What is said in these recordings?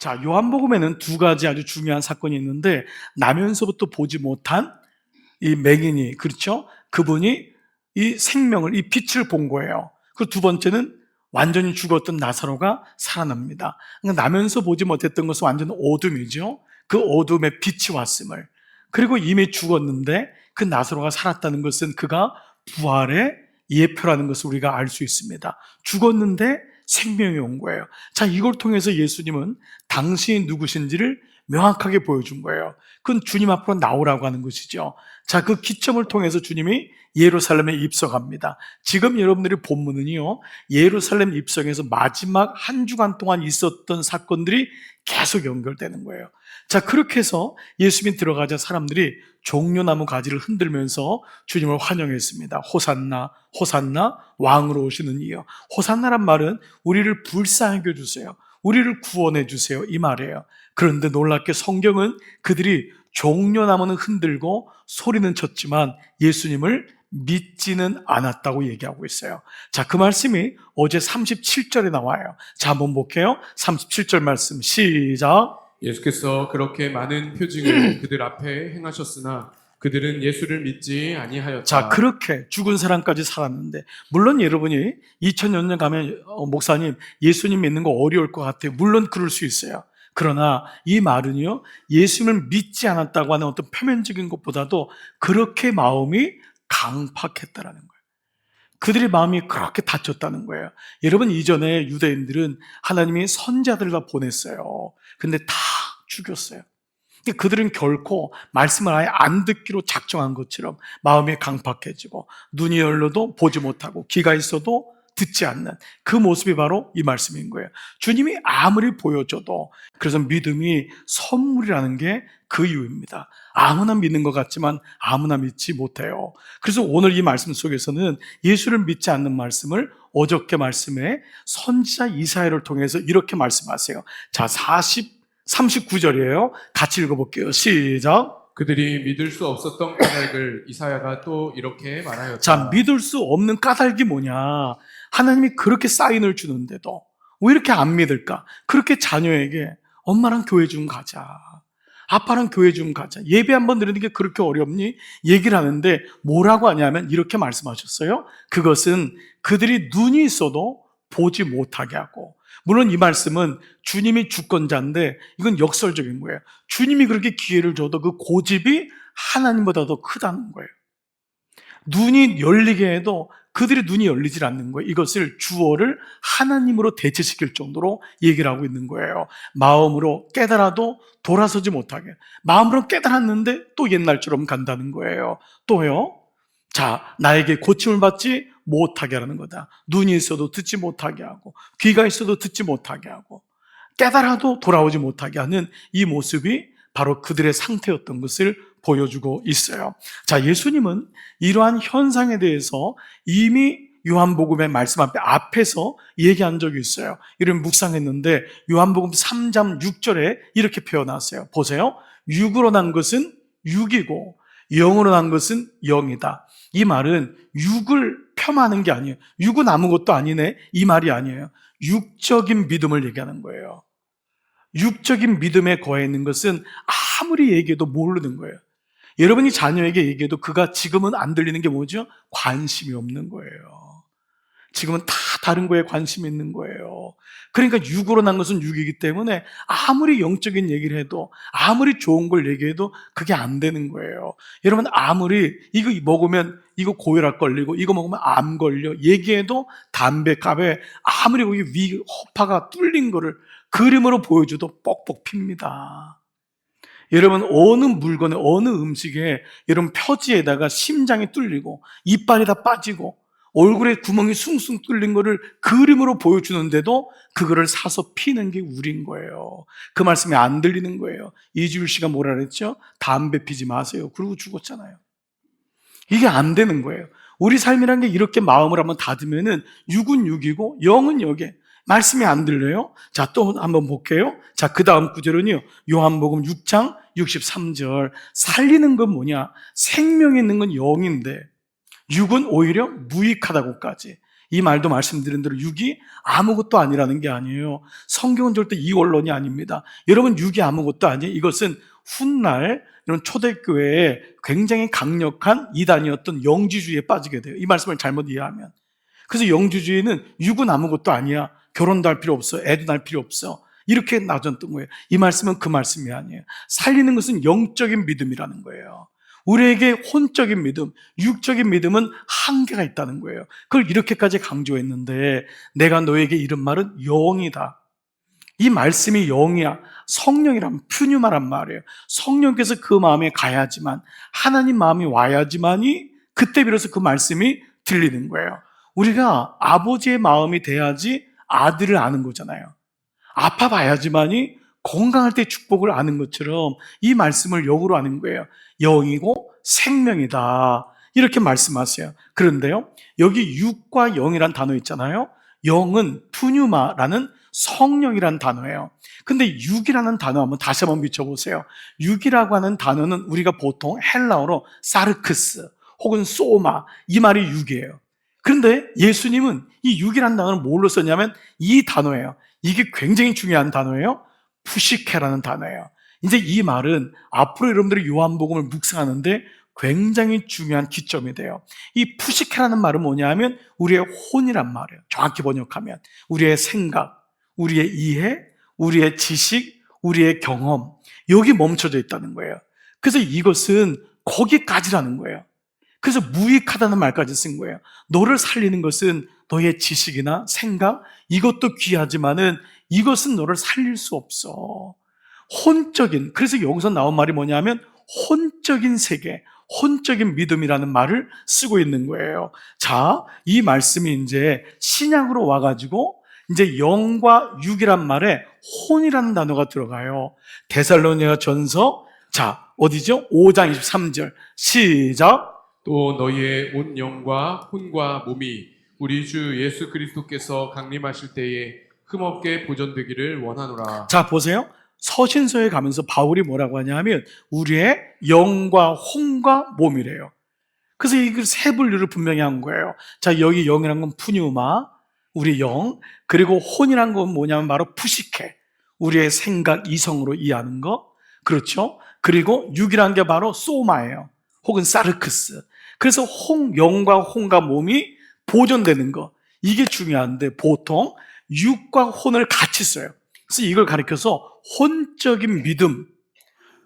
자, 요한복음에는 두 가지 아주 중요한 사건이 있는데, 나면서부터 보지 못한 이 맹인이, 그렇죠? 그분이 이 생명을, 이 빛을 본 거예요. 그 두 번째는 완전히 죽었던 나사로가 살아납니다. 그러니까 나면서 보지 못했던 것은 완전 어둠이죠. 그 어둠에 빛이 왔음을. 그리고 이미 죽었는데 그 나사로가 살았다는 것은 그가 부활의 예표라는 것을 우리가 알 수 있습니다. 죽었는데 생명이 온 거예요. 자, 이걸 통해서 예수님은 당신이 누구신지를 명확하게 보여준 거예요. 그건 주님 앞으로 나오라고 하는 것이죠. 자, 그 기점을 통해서 주님이 예루살렘에 입성합니다. 지금 여러분들이 본문은요, 예루살렘 입성에서 마지막 한 주간 동안 있었던 사건들이 계속 연결되는 거예요. 자, 그렇게 해서 예수님이 들어가자 사람들이 종려나무 가지를 흔들면서 주님을 환영했습니다. 호산나, 호산나, 왕으로 오시는 이여. 호산나란 말은 우리를 불쌍하게 해주세요, 우리를 구원해 주세요, 이 말이에요. 그런데 놀랍게 성경은 그들이 종려나무는 흔들고 소리는 쳤지만 예수님을 믿지는 않았다고 얘기하고 있어요. 자, 그 말씀이 어제 37절에 나와요. 자, 한번 볼게요. 37절 말씀 시작. 예수께서 그렇게 많은 표징을 그들 앞에 행하셨으나 그들은 예수를 믿지 아니하였다. 자, 그렇게 죽은 사람까지 살았는데, 물론 여러분이 2000년 전 가면 목사님 예수님 믿는 거 어려울 것 같아요. 물론 그럴 수 있어요. 그러나 이 말은요, 예수님을 믿지 않았다고 하는 어떤 표면적인 것보다도 그렇게 마음이 강팍했다라는 거예요. 그들의 마음이 그렇게 다쳤다는 거예요. 여러분, 이전에 유대인들은 하나님이 선자들을 다 보냈어요. 근데 다 죽였어요. 근데 그들은 결코 말씀을 아예 안 듣기로 작정한 것처럼 마음이 강팍해지고 눈이 열려도 보지 못하고 귀가 있어도 듣지 않는 그 모습이 바로 이 말씀인 거예요. 주님이 아무리 보여줘도, 그래서 믿음이 선물이라는 게 그 이유입니다. 아무나 믿는 것 같지만 아무나 믿지 못해요. 그래서 오늘 이 말씀 속에서는 예수를 믿지 않는 말씀을 어저께 말씀에 선지자 이사야를 통해서 이렇게 말씀하세요. 자, 39절이에요. 같이 읽어볼게요. 시작. 그들이 믿을 수 없었던 까닭을 이사야가 또 이렇게 말하였다. 자, 믿을 수 없는 까닭이 뭐냐? 하나님이 그렇게 사인을 주는데도 왜 이렇게 안 믿을까? 그렇게 자녀에게 엄마랑 교회 좀 가자, 아빠랑 교회 좀 가자, 예배 한번 드리는 게 그렇게 어렵니? 얘기를 하는데 뭐라고 하냐면 이렇게 말씀하셨어요. 그것은 그들이 눈이 있어도 보지 못하게 하고, 물론 이 말씀은 주님이 주권자인데 이건 역설적인 거예요. 주님이 그렇게 기회를 줘도 그 고집이 하나님보다 더 크다는 거예요. 눈이 열리게 해도 그들의 눈이 열리질 않는 거예요. 이것을 주어를 하나님으로 대체시킬 정도로 얘기를 하고 있는 거예요. 마음으로 깨달아도 돌아서지 못하게, 마음으로 깨달았는데 또 옛날처럼 간다는 거예요. 또요, 자, 나에게 고침을 받지 못하게 하는 거다. 눈이 있어도 듣지 못하게 하고 귀가 있어도 듣지 못하게 하고 깨달아도 돌아오지 못하게 하는 이 모습이 바로 그들의 상태였던 것을 보여주고 있어요. 자, 예수님은 이러한 현상에 대해서 이미 요한복음의 말씀 앞에서 얘기한 적이 있어요. 이런 묵상했는데 요한복음 3장 6절에 이렇게 표현하세요. 보세요. 육으로 난 것은 육이고 영으로 난 것은 영이다. 이 말은 육을 폄하하는 게 아니에요. 육은 아무것도 아니네, 이 말이 아니에요. 육적인 믿음을 얘기하는 거예요. 육적인 믿음에 거해 있는 것은 아무리 얘기해도 모르는 거예요. 여러분이 자녀에게 얘기해도 그가 지금은 안 들리는 게 뭐죠? 관심이 없는 거예요. 지금은 다 다른 거에 관심이 있는 거예요. 그러니까 육으로 난 것은 육이기 때문에 아무리 영적인 얘기를 해도, 아무리 좋은 걸 얘기해도 그게 안 되는 거예요. 여러분, 아무리 이거 먹으면 이거 고혈압 걸리고 이거 먹으면 암 걸려 얘기해도, 담배값에 아무리 거기 위 허파가 뚫린 거를 그림으로 보여줘도 뻑뻑 핍니다. 여러분, 어느 물건에, 어느 음식에 여러분 표지에다가 심장이 뚫리고 이빨이 다 빠지고 얼굴에 구멍이 숭숭 뚫린 거를 그림으로 보여주는데도 그거를 사서 피는 게 우린 거예요. 그 말씀이 안 들리는 거예요. 이주일 씨가 뭐라 그랬죠? 담배 피지 마세요. 그러고 죽었잖아요. 이게 안 되는 거예요. 우리 삶이란 게 이렇게 마음을 한번 닫으면은 육은 육이고 영은 영에 말씀이 안 들려요. 자, 또 한번 볼게요. 자, 그 다음 구절은요, 요한복음 6장 63절. 살리는 건 뭐냐? 생명이 있는 건 영인데 육은 오히려 무익하다고까지 이 말도 말씀드린 대로 육이 아무것도 아니라는 게 아니에요. 성경은 절대 이 원론이 아닙니다. 여러분, 육이 아무것도 아니에요. 이것은 훗날 이런 초대교회에 굉장히 강력한 이단이었던 영지주의에 빠지게 돼요. 이 말씀을 잘못 이해하면. 그래서 영지주의는 육은 아무것도 아니야. 결혼도 할 필요 없어. 애도 낳을 필요 없어. 이렇게 나눴던 거예요. 이 말씀은 그 말씀이 아니에요. 살리는 것은 영적인 믿음이라는 거예요. 우리에게 혼적인 믿음, 육적인 믿음은 한계가 있다는 거예요. 그걸 이렇게까지 강조했는데 내가 너에게 이른 말은 영이다. 이 말씀이 영이야. 성령이란 푸뉴마란 말이에요. 성령께서 그 마음에 가야지만, 하나님 마음이 와야지만이 그때 비로소 그 말씀이 들리는 거예요. 우리가 아버지의 마음이 돼야지 아들을 아는 거잖아요. 아파봐야지만이 건강할 때 축복을 아는 것처럼 이 말씀을 영으로 아는 거예요. 영이고 생명이다, 이렇게 말씀하세요. 그런데요, 여기 육과 영이란 단어 있잖아요. 영은 푸뉴마라는 성령이란 단어예요. 근데 육이라는 단어 한번 다시 한번 비춰보세요. 육이라고 하는 단어는 우리가 보통 헬라어로 사르크스 혹은 소마, 이 말이 육이에요. 그런데 예수님은 이 육이라는 단어를 뭘로 썼냐면 이 단어예요. 이게 굉장히 중요한 단어예요. 푸시케라는 단어예요. 이제 이 말은 앞으로 여러분들이 요한복음을 묵상하는데 굉장히 중요한 기점이 돼요. 이 푸시케라는 말은 뭐냐면 우리의 혼이란 말이에요. 정확히 번역하면 우리의 생각, 우리의 이해, 우리의 지식, 우리의 경험, 여기 멈춰져 있다는 거예요. 그래서 이것은 거기까지라는 거예요. 그래서 무익하다는 말까지 쓴 거예요. 너를 살리는 것은 너의 지식이나 생각, 이것도 귀하지만은 이것은 너를 살릴 수 없어. 혼적인, 그래서 여기서 나온 말이 뭐냐면 혼적인 세계, 혼적인 믿음이라는 말을 쓰고 있는 거예요. 자, 이 말씀이 이제 신약으로 와가지고 이제 영과 육이란 말에 혼이라는 단어가 들어가요. 데살로니가 전서, 자, 어디죠? 5장 23절. 시작. 또 너희의 온 영과 혼과 몸이 우리 주 예수 그리스도께서 강림하실 때에 흠없게 보존되기를 원하노라. 자, 보세요. 서신서에 가면서 바울이 뭐라고 하냐면 우리의 영과 혼과 몸이래요. 그래서 이 세 분류를 분명히 한 거예요. 자, 여기 영이란 건 푸뉴마, 우리 영, 그리고 혼이란 건 뭐냐면 바로 푸시케, 우리의 생각, 이성으로 이해하는 거. 그렇죠? 그리고 육이란 게 바로 소마예요. 혹은 사르크스. 그래서 영과 혼과 몸이 보존되는 거, 이게 중요한데 보통 육과 혼을 같이 써요. 그래서 이걸 가리켜서 혼적인 믿음,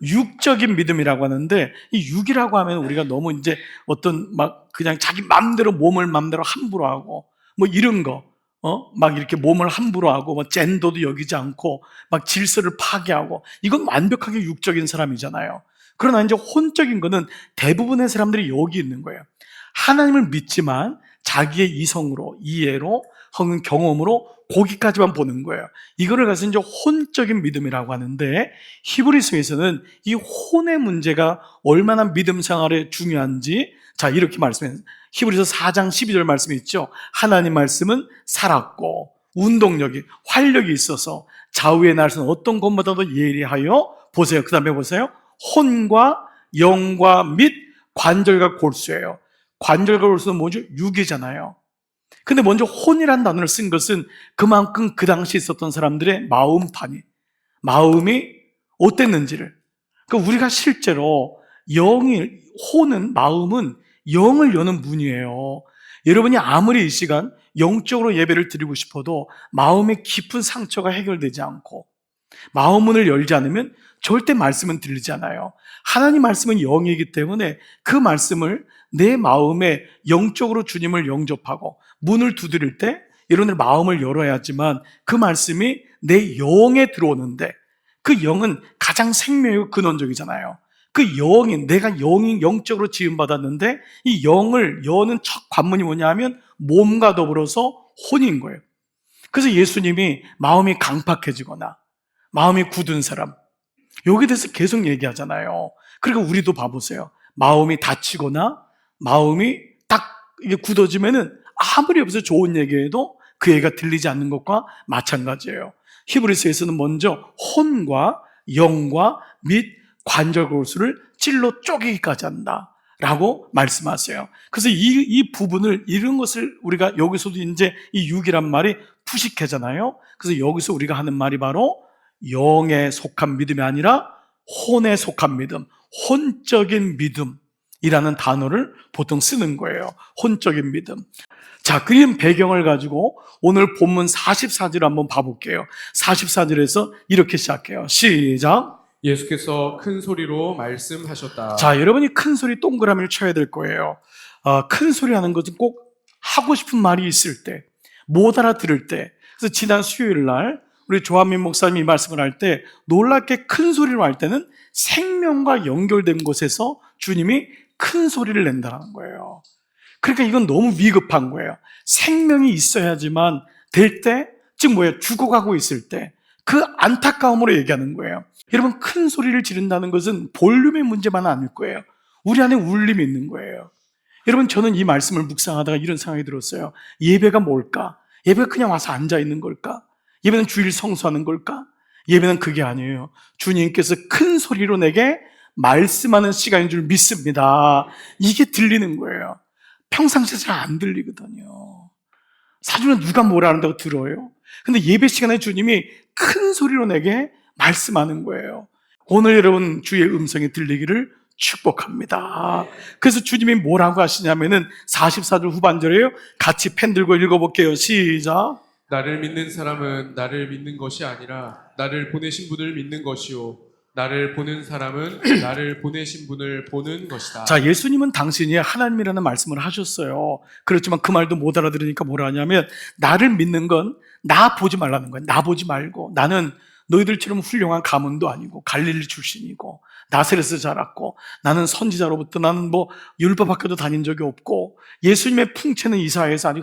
육적인 믿음이라고 하는데, 이 육이라고 하면 우리가 너무 이제 어떤 막 그냥 자기 마음대로 몸을 마음대로 함부로 하고 뭐 이런 거, 막 이렇게 몸을 함부로 하고 뭐 젠더도 여기지 않고 막 질서를 파괴하고, 이건 완벽하게 육적인 사람이잖아요. 그러나 이제 혼적인 거는 대부분의 사람들이 여기 있는 거예요. 하나님을 믿지만 자기의 이성으로, 이해로, 혹은 경험으로 거기까지만 보는 거예요. 이거를 가서 이제 혼적인 믿음이라고 하는데, 히브리서에서는 이 혼의 문제가 얼마나 믿음 생활에 중요한지, 자, 이렇게 말씀해요. 히브리서 4장 12절 말씀이 있죠. 하나님 말씀은 살았고 운동력이, 활력이 있어서 좌우의 날선 어떤 것보다도 예리하여, 보세요. 그 다음에 보세요. 혼과 영과 및 관절과 골수예요. 관절과 골수는 뭐죠? 육이잖아요. 근데 먼저 혼이라는 단어를 쓴 것은 그만큼 그 당시 있었던 사람들의 마음이 어땠는지를. 그러니까 우리가 실제로 혼은, 마음은 영을 여는 문이에요. 여러분이 아무리 이 시간 영적으로 예배를 드리고 싶어도 마음의 깊은 상처가 해결되지 않고 마음문을 열지 않으면 절대 말씀은 들리지 않아요. 하나님 말씀은 영이기 때문에 그 말씀을 내 마음에 영적으로 주님을 영접하고 문을 두드릴 때 여러분들 마음을 열어야지만 그 말씀이 내 영에 들어오는데, 그 영은 가장 생명이고 근원적이잖아요. 그 영이, 내가 영이 영적으로 지음받았는데 이 영을 여는 첫 관문이 뭐냐 하면 몸과 더불어서 혼인 거예요. 그래서 예수님이 마음이 강팍해지거나 마음이 굳은 사람, 여기에 대해서 계속 얘기하잖아요. 그리고 우리도 봐보세요. 마음이 다치거나 마음이 딱 이게 굳어지면은 아무리 옆에서 좋은 얘기해도 그 얘기가 들리지 않는 것과 마찬가지예요. 히브리서에서는 먼저 혼과 영과 및 관절골수를 찔러 쪼개기까지 한다. 라고 말씀하세요. 그래서 이 부분을, 이런 것을 우리가 여기서도 이제 이 육이란 말이 푸식해잖아요. 그래서 여기서 우리가 하는 말이 바로 영에 속한 믿음이 아니라 혼에 속한 믿음, 혼적인 믿음이라는 단어를 보통 쓰는 거예요. 혼적인 믿음. 자, 그림 배경을 가지고 오늘 본문 44절 한번 봐볼게요. 44절에서 이렇게 시작해요. 시작. 예수께서 큰 소리로 말씀하셨다. 자, 여러분이 큰 소리 동그라미를 쳐야 될 거예요. 큰 소리 하는 것은 꼭 하고 싶은 말이 있을 때, 못 알아들을 때. 그래서 지난 수요일 날 우리 조한민 목사님이 말씀을 할 때 놀랍게 큰 소리로 할 때는 생명과 연결된 곳에서 주님이 큰 소리를 낸다는 거예요. 그러니까 이건 너무 위급한 거예요. 생명이 있어야지만 될 때, 즉 뭐예요? 죽어가고 있을 때 그 안타까움으로 얘기하는 거예요. 여러분, 큰 소리를 지른다는 것은 볼륨의 문제만은 아닐 거예요. 우리 안에 울림이 있는 거예요. 여러분, 저는 이 말씀을 묵상하다가 이런 생각이 들었어요. 예배가 뭘까? 예배가 그냥 와서 앉아 있는 걸까? 예배는 주일 성수하는 걸까? 예배는 그게 아니에요. 주님께서 큰 소리로 내게 말씀하는 시간인 줄 믿습니다. 이게 들리는 거예요. 평상시에 잘 안 들리거든요. 사주는 누가 뭐라 한다고 들어요? 근데 예배 시간에 주님이 큰 소리로 내게 말씀하는 거예요. 오늘 여러분 주의 음성이 들리기를 축복합니다. 그래서 주님이 뭐라고 하시냐면은 44절 후반절이에요. 같이 펜 들고 읽어볼게요. 시작. 나를 믿는 사람은 나를 믿는 것이 아니라 나를 보내신 분을 믿는 것이요, 나를 보는 사람은 나를 보내신 분을 보는 것이다. 자, 예수님은 당신이 하나님이라는 말씀을 하셨어요. 그렇지만 그 말도 못 알아들으니까 뭐라 하냐면, 나를 믿는 건 나 보지 말라는 거예요. 나 보지 말고, 나는 너희들처럼 훌륭한 가문도 아니고 갈릴리 출신이고 나사렛에서 자랐고, 나는 선지자로부터, 나는 뭐 율법 학교도 다닌 적이 없고, 예수님의 풍채는 이 사회에서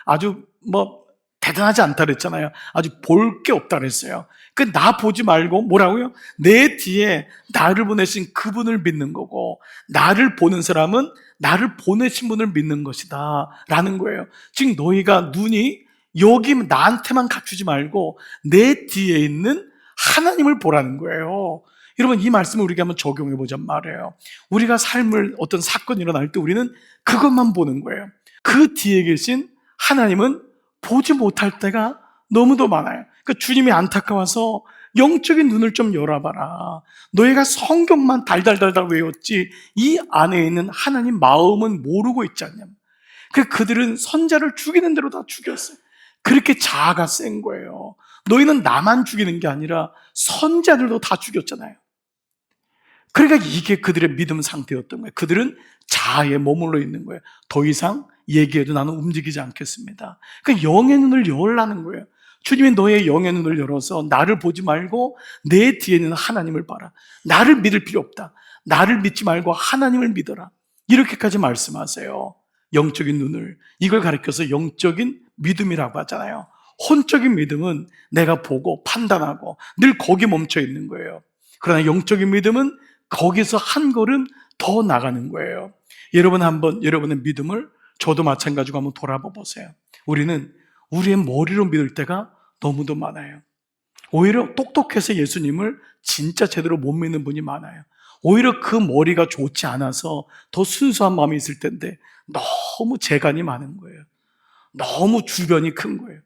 아주 뭐 대단하지 않다 그랬잖아요. 아주 볼 게 없다 그랬어요. 그 나 보지 말고 뭐라고요? 내 뒤에 나를 보내신 그분을 믿는 거고, 나를 보는 사람은 나를 보내신 분을 믿는 것이다 라는 거예요. 즉 너희가 눈이 여기 나한테만 갖추지 말고 내 뒤에 있는 하나님을 보라는 거예요. 여러분, 이 말씀을 우리가 한번 적용해 보자는 말이에요. 우리가 삶을 어떤 사건이 일어날 때 우리는 그것만 보는 거예요. 그 뒤에 계신 하나님은 보지 못할 때가 너무도 많아요. 그러니까 주님이 안타까워서 영적인 눈을 좀 열어봐라. 너희가 성경만 달달달달 외웠지 이 안에 있는 하나님 마음은 모르고 있지 않냐. 그들은 선자를 죽이는 대로 다 죽였어요. 그렇게 자아가 센 거예요. 너희는 나만 죽이는 게 아니라 선자들도 다 죽였잖아요. 그러니까 이게 그들의 믿음 상태였던 거예요. 그들은 자아에 머물러 있는 거예요. 더 이상 얘기해도 나는 움직이지 않겠습니다. 그러니까 영의 눈을 열라는 거예요. 주님이 너의 영의 눈을 열어서 나를 보지 말고 내 뒤에 있는 하나님을 봐라. 나를 믿을 필요 없다. 나를 믿지 말고 하나님을 믿어라. 이렇게까지 말씀하세요. 영적인 눈을, 이걸 가리켜서 영적인 믿음이라고 하잖아요. 혼적인 믿음은 내가 보고 판단하고 늘 거기 멈춰 있는 거예요. 그러나 영적인 믿음은 거기서 한 걸음 더 나가는 거예요. 여러분 한번 여러분의 믿음을, 저도 마찬가지로 한번 돌아봐 보세요. 우리는 우리의 머리로 믿을 때가 너무도 많아요. 오히려 똑똑해서 예수님을 진짜 제대로 못 믿는 분이 많아요. 오히려 그 머리가 좋지 않아서 더 순수한 마음이 있을 텐데 너무 재간이 많은 거예요. 너무 주변이 큰 거예요.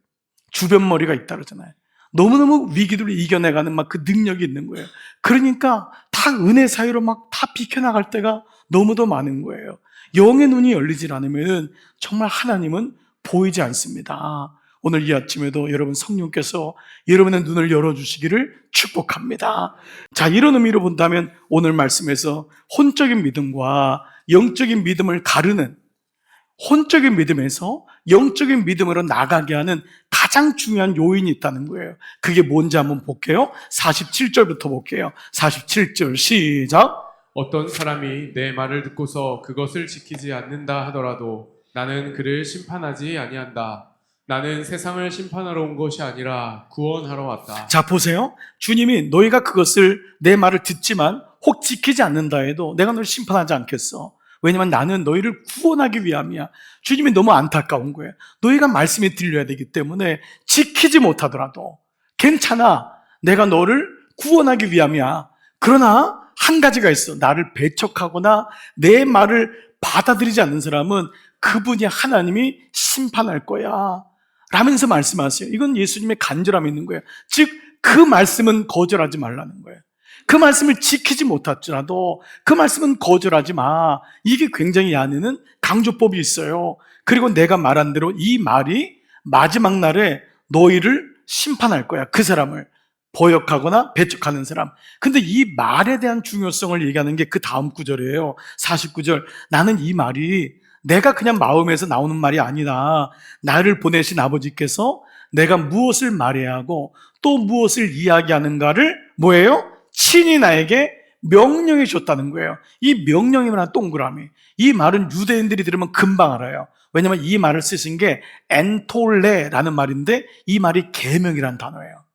주변 머리가 있다 그러잖아요. 너무너무 위기들을 이겨내가는 막 그 능력이 있는 거예요. 그러니까 다 은혜 사이로 막 다 비켜나갈 때가 너무도 많은 거예요. 영의 눈이 열리질 않으면 정말 하나님은 보이지 않습니다. 오늘 이 아침에도 여러분 성령께서 여러분의 눈을 열어주시기를 축복합니다. 자, 이런 의미로 본다면 오늘 말씀에서 혼적인 믿음과 영적인 믿음을 가르는, 혼적인 믿음에서 영적인 믿음으로 나가게 하는 가장 중요한 요인이 있다는 거예요. 그게 뭔지 한번 볼게요. 47절부터 볼게요. 47절 시작. 어떤 사람이 내 말을 듣고서 그것을 지키지 않는다 하더라도 나는 그를 심판하지 아니한다. 나는 세상을 심판하러 온 것이 아니라 구원하러 왔다. 자, 보세요. 주님이 너희가 그것을, 내 말을 듣지만 혹 지키지 않는다 해도 내가 너를 심판하지 않겠어. 왜냐면 나는 너희를 구원하기 위함이야. 주님이 너무 안타까운 거예요. 너희가 말씀이 들려야 되기 때문에 지키지 못하더라도 괜찮아. 내가 너를 구원하기 위함이야. 그러나 한 가지가 있어. 나를 배척하거나 내 말을 받아들이지 않는 사람은 그분이 하나님이 심판할 거야 라면서 말씀하세요. 이건 예수님의 간절함이 있는 거예요. 즉 그 말씀은 거절하지 말라는 거예요. 그 말씀을 지키지 못할지라도 그 말씀은 거절하지 마. 이게 굉장히 이 안에는 강조법이 있어요. 그리고 내가 말한 대로 이 말이 마지막 날에 너희를 심판할 거야. 그 사람을 보역하거나 배척하는 사람. 근데 이 말에 대한 중요성을 얘기하는 게 그 다음 구절이에요. 49절. 나는 이 말이 내가 그냥 마음에서 나오는 말이 아니라 나를 보내신 아버지께서 내가 무엇을 말해야 하고 또 무엇을 이야기하는가를 뭐예요? 친히 나에게 명령해 줬다는 거예요. 이 명령이면 동그라미. 이 말은 유대인들이 들으면 금방 알아요. 왜냐하면 이 말을 쓰신 게 엔톨레라는 말인데 이 말이 계명이라는 단어예요.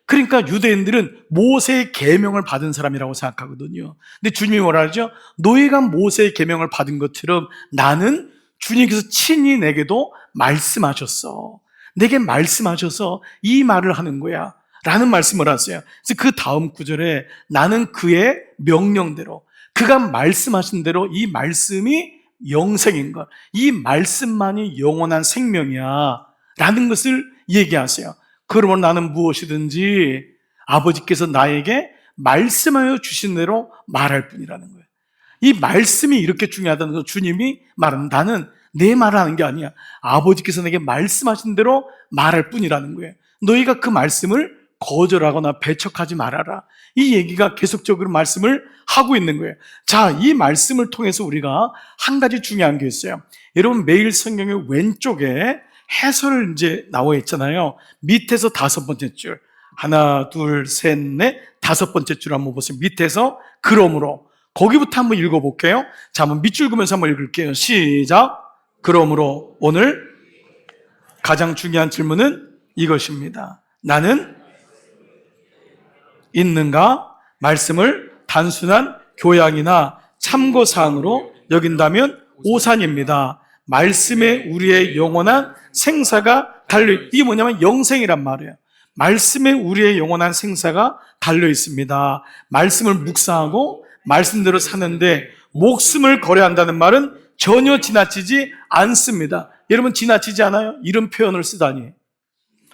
그러니까 유대인들은 모세의 계명을 받은 사람이라고 생각하거든요. 근데 주님이 뭐라 하죠? 너희가 모세의 계명을 받은 것처럼 나는 주님께서 친히 내게도 말씀하셨어. 내게 말씀하셔서 이 말을 하는 거야 라는 말씀을 하세요. 그래서 그 다음 구절에 나는 그의 명령대로 그가 말씀하신 대로 이 말씀이 영생인 것, 이 말씀만이 영원한 생명이야 라는 것을 얘기하세요. 그러면 나는 무엇이든지 아버지께서 나에게 말씀하여 주신 대로 말할 뿐이라는 거예요. 이 말씀이 이렇게 중요하다는 거. 주님이 말하는, 나는 내 말을 하는 게 아니야. 아버지께서 내게 말씀하신 대로 말할 뿐이라는 거예요. 너희가 그 말씀을 거절하거나 배척하지 말아라. 이 얘기가 계속적으로 말씀을 하고 있는 거예요. 자, 이 말씀을 통해서 우리가 한 가지 중요한 게 있어요. 여러분 매일 성경의 왼쪽에 해설을 이제 나와 있잖아요. 밑에서 5번째 줄. 하나, 둘, 셋, 넷, 5번째 줄 한번 보세요. 밑에서 그러므로. 거기부터 한번 읽어볼게요. 자, 한번 밑줄 그면서 한번 읽을게요. 시작. 그러므로 오늘 가장 중요한 질문은 이것입니다. 나는 있는가? 말씀을 단순한 교양이나 참고사항으로 여긴다면 오산입니다. 말씀에 우리의 영원한 생사가 달려, 이게 뭐냐면 영생이란 말이에요. 말씀에 우리의 영원한 생사가 달려 있습니다. 말씀을 묵상하고 말씀대로 사는데 목숨을 거래한다는 말은 전혀 지나치지 않습니다. 여러분 지나치지 않아요? 이런 표현을 쓰다니.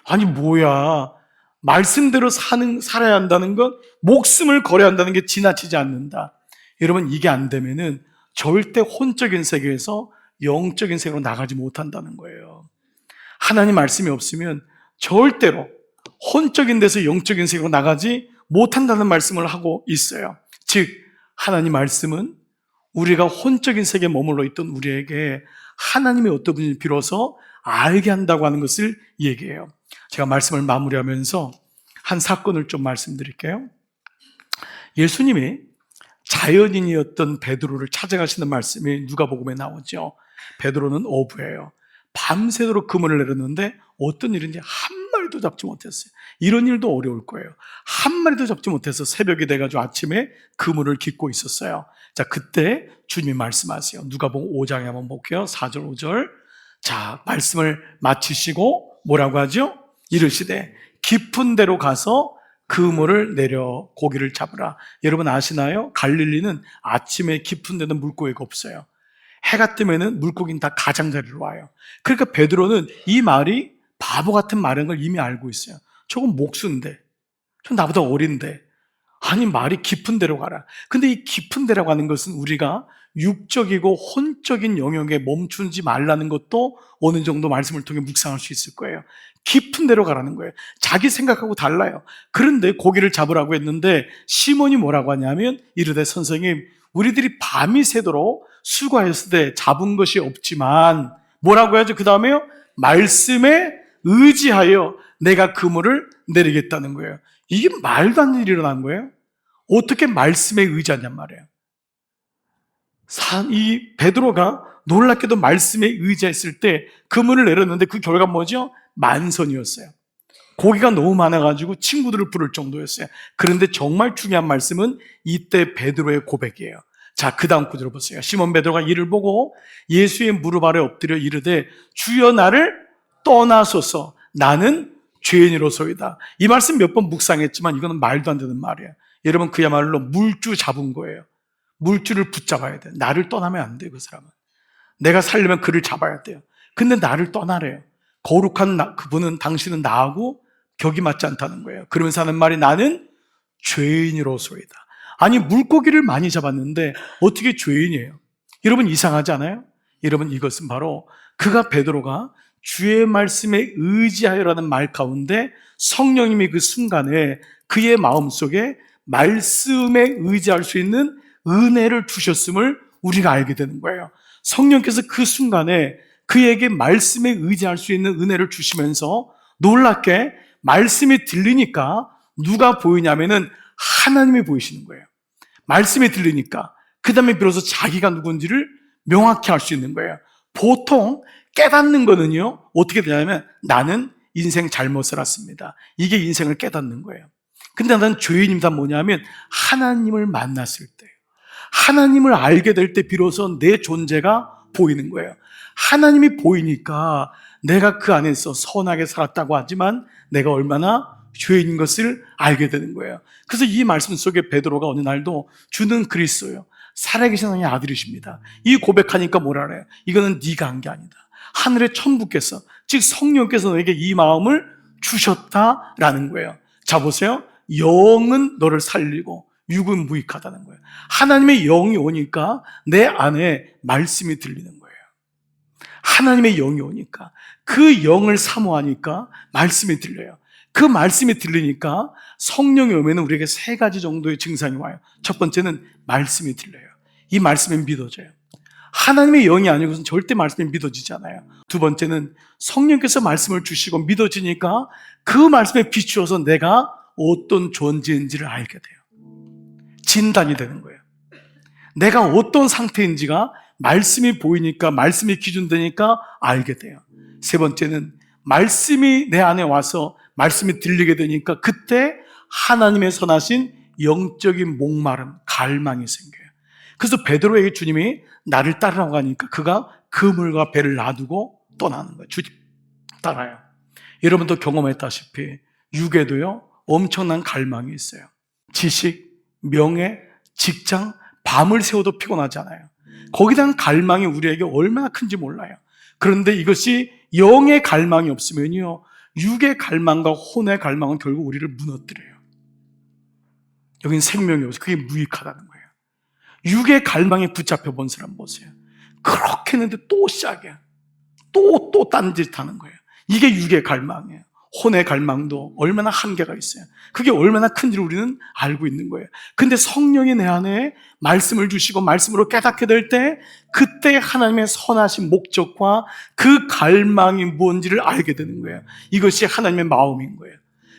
아니 뭐야. 말씀대로 살아야 한다는 건 목숨을 거래한다는 게 지나치지 않는다. 여러분 이게 안 되면은 절대 혼적인 세계에서 영적인 세계로 나가지 못한다는 거예요. 하나님 말씀이 없으면 절대로 혼적인 데서 영적인 세계로 나가지 못한다는 말씀을 하고 있어요. 즉 하나님 말씀은 우리가 혼적인 세계에 머물러 있던 우리에게 하나님의 어떤 분인지 비로소 알게 한다고 하는 것을 얘기해요. 제가 말씀을 마무리하면서 한 사건을 좀 말씀드릴게요. 예수님이 자연인이었던 베드로를 찾아가시는 말씀이 누가복음에 나오죠. 베드로는 어부예요. 밤새도록 그물을 내렸는데 어떤 일인지 한 마리도 잡지 못했어요. 이런 일도 어려울 거예요. 한 마리도 잡지 못해서 새벽이 돼가지고 아침에 그물을 깃고 있었어요. 자, 그때 주님이 말씀하세요. 누가복음 5장에 한번 볼게요. 4절 5절. 자, 말씀을 마치시고 뭐라고 하죠? 이르시되 깊은 데로 가서 그물을 내려 고기를 잡으라. 여러분 아시나요? 갈릴리는 아침에 깊은 데는 물고기가 없어요. 해가 뜨면은 물고기는 다 가장자리로 와요. 그러니까 베드로는 이 말이 바보 같은 말인 걸 이미 알고 있어요. 저건 목수인데, 저 나보다 어린데, 아니 말이 깊은 데로 가라. 근데 이 깊은 데라고 하는 것은 우리가 육적이고 혼적인 영역에 멈추지 말라는 것도 어느 정도 말씀을 통해 묵상할 수 있을 거예요. 깊은 데로 가라는 거예요. 자기 생각하고 달라요. 그런데 고기를 잡으라고 했는데 시몬이 뭐라고 하냐면 이르되 선생님 우리들이 밤이 새도록 수고하였을 때 잡은 것이 없지만 뭐라고 해야죠? 그 다음에요 말씀에 의지하여 내가 그물을 내리겠다는 거예요. 이게 말도 안 되는 일이 일어난 거예요. 어떻게 말씀에 의지하냔 말이에요. 이 베드로가 놀랍게도 말씀에 의지했을 때 그물을 내렸는데 그 결과가 뭐죠? 만선이었어요. 고기가 너무 많아가지고 친구들을 부를 정도였어요. 그런데 정말 중요한 말씀은 이때 베드로의 고백이에요. 자, 그 다음 구절을 보세요. 시몬 베드로가 이를 보고 예수의 무릎 아래 엎드려 이르되 주여 나를 떠나소서 나는 죄인으로소이다. 이 말씀 몇 번 묵상했지만 이거는 말도 안 되는 말이에요. 여러분, 그야말로 물주 잡은 거예요. 물주를 붙잡아야 돼요. 나를 떠나면 안 돼요, 그 사람은. 내가 살려면 그를 잡아야 돼요. 근데 나를 떠나래요. 거룩한 그분은, 당신은 나하고 격이 맞지 않다는 거예요. 그러면서 하는 말이 나는 죄인으로소이다. 아니, 물고기를 많이 잡았는데 어떻게 죄인이에요? 여러분, 이상하지 않아요? 여러분, 이것은 바로 베드로가 주의 말씀에 의지하여라는 말 가운데 성령님이 그 순간에 그의 마음속에 말씀에 의지할 수 있는 은혜를 주셨음을 우리가 알게 되는 거예요. 성령께서 그 순간에 그에게 말씀에 의지할 수 있는 은혜를 주시면서 놀랍게 말씀이 들리니까 누가 보이냐면은 하나님이 보이시는 거예요. 말씀이 들리니까 그 다음에 비로소 자기가 누군지를 명확히 알 수 있는 거예요. 보통 깨닫는 거는요, 어떻게 되냐면 나는 인생 잘못 살았습니다. 이게 인생을 깨닫는 거예요. 근데 난 죄인입니다. 뭐냐면 하나님을 만났을 때, 하나님을 알게 될 때 비로소 내 존재가 보이는 거예요. 하나님이 보이니까 내가 그 안에서 선하게 살았다고 하지만 내가 얼마나 죄인인 것을 알게 되는 거예요. 그래서 이 말씀 속에 베드로가 어느 날도 주는 그리스도요, 살아계신 하나님의 아들이십니다. 이 고백하니까 뭐라 그래요? 이거는 네가 한 게 아니다. 하늘의 천부께서, 즉 성령께서 너에게 이 마음을 주셨다라는 거예요. 자, 보세요. 영은 너를 살리고 육은 무익하다는 거예요. 하나님의 영이 오니까 내 안에 말씀이 들리는 거예요. 하나님의 영이 오니까, 그 영을 사모하니까 말씀이 들려요. 그 말씀이 들리니까 성령이 오면 우리에게 세 가지 정도의 증상이 와요. 첫 번째는 말씀이 들려요. 이 말씀이 믿어져요. 하나님의 영이 아니고서는 절대 말씀이 믿어지지 않아요. 두 번째는 성령께서 말씀을 주시고 믿어지니까 그 말씀에 비추어서 내가 어떤 존재인지를 알게 돼요. 진단이 되는 거예요. 내가 어떤 상태인지가 말씀이 보이니까, 말씀이 기준되니까 알게 돼요. 세 번째는 말씀이 내 안에 와서 말씀이 들리게 되니까 그때 하나님의 선하신 영적인 목마름, 갈망이 생겨요. 그래서 베드로에게 주님이 나를 따르라고 하니까 그가 그물과 배를 놔두고 떠나는 거예요. 주님 따라요. 여러분도 경험했다시피 육에도요, 엄청난 갈망이 있어요. 지식, 명예, 직장, 밤을 새워도 피곤하지 않아요. 거기에 대한 갈망이 우리에게 얼마나 큰지 몰라요. 그런데 이것이 영의 갈망이 없으면요, 육의 갈망과 혼의 갈망은 결국 우리를 무너뜨려요. 여긴 생명이 없어요. 그게 무익하다는 거예요. 육의 갈망에 붙잡혀 본 사람 보세요. 그렇게 했는데 또 시작이야. 또 딴짓 하는 거예요. 이게 육의 갈망이에요. 혼의 갈망도 얼마나 한계가 있어요. 그게 얼마나 큰지를 우리는 알고 있는 거예요. 근데 성령이 내 안에 말씀을 주시고 말씀으로 깨닫게 될 때, 그때 하나님의 선하신 목적과 그 갈망이 뭔지를 알게 되는 거예요. 이것이 하나님의 마음인 거예요.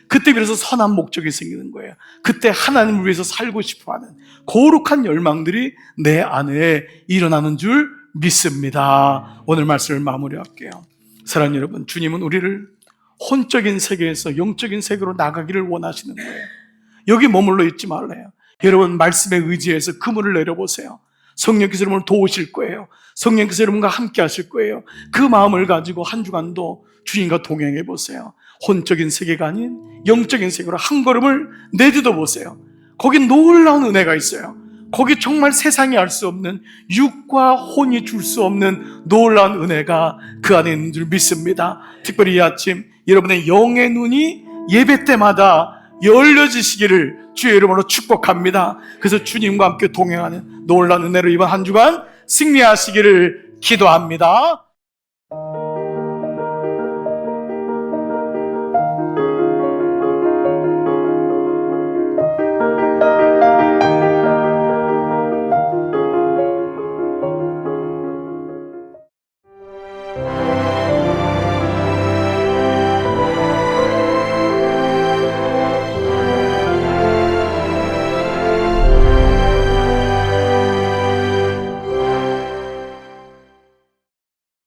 그때 비로소 선한 목적이 생기는 거예요. 그때 하나님을 위해서 살고 싶어하는 거룩한 열망들이 내 안에 일어나는 줄 믿습니다. 오늘 말씀을 마무리할게요. 사랑하는 여러분, 주님은 우리를 혼적인 세계에서 영적인 세계로 나가기를 원하시는 거예요. 여기 머물러 있지 말래요. 여러분, 말씀에 의지해서 그물을 내려보세요. 성령께서 여러분을 도우실 거예요. 성령께서 여러분과 함께 하실 거예요. 그 마음을 가지고 한 주간도 주님과 동행해 보세요. 혼적인 세계가 아닌 영적인 세계로 한 걸음을 내딛어 보세요. 거기 놀라운 은혜가 있어요. 거기 정말 세상이 알 수 없는, 육과 혼이 줄 수 없는 놀라운 은혜가 그 안에 있는 줄 믿습니다. 특별히 이 아침 여러분의 영의 눈이 예배 때마다 열려지시기를 주의 이름으로 축복합니다. 그래서 주님과 함께 동행하는 놀라운 은혜로 이번 한 주간 승리하시기를 기도합니다.